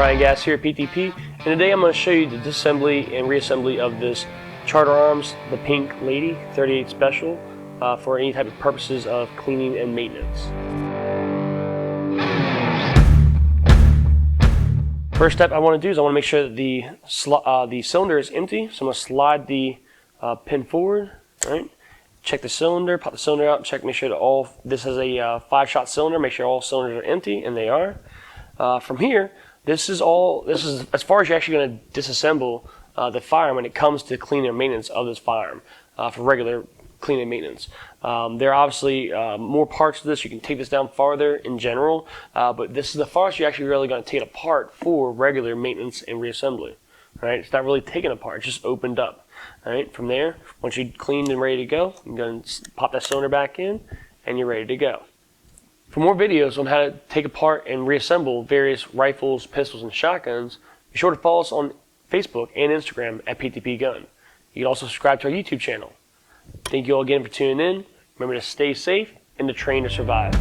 Ryan Gass here at PTP, and today I'm going to show you the disassembly and reassembly of this Firearms, the Pink Lady 38 Special for any type of purposes of cleaning and maintenance. First step I want to do is I want to make sure that the cylinder is empty, so I'm going to slide the pin forward, right? Check the cylinder, pop the cylinder out, check, make sure that this has a 5-shot cylinder, make sure all cylinders are empty, and they are. From here, this is as far as you're actually going to disassemble the firearm when it comes to cleaning and maintenance of this firearm for regular cleaning and maintenance. There are obviously more parts to this. You can take this down farther in general, but this is the farthest you're actually really going to take it apart for regular maintenance and reassembly. Right? It's not really taken apart, it's just opened up. All right? From there, once you're cleaned and ready to go, you can go and pop that cylinder back in, and you're ready to go. For more videos on how to take apart and reassemble various rifles, pistols, and shotguns, be sure to follow us on Facebook and Instagram at PTPGun. You can also subscribe to our YouTube channel. Thank you all again for tuning in. Remember to stay safe and to train to survive.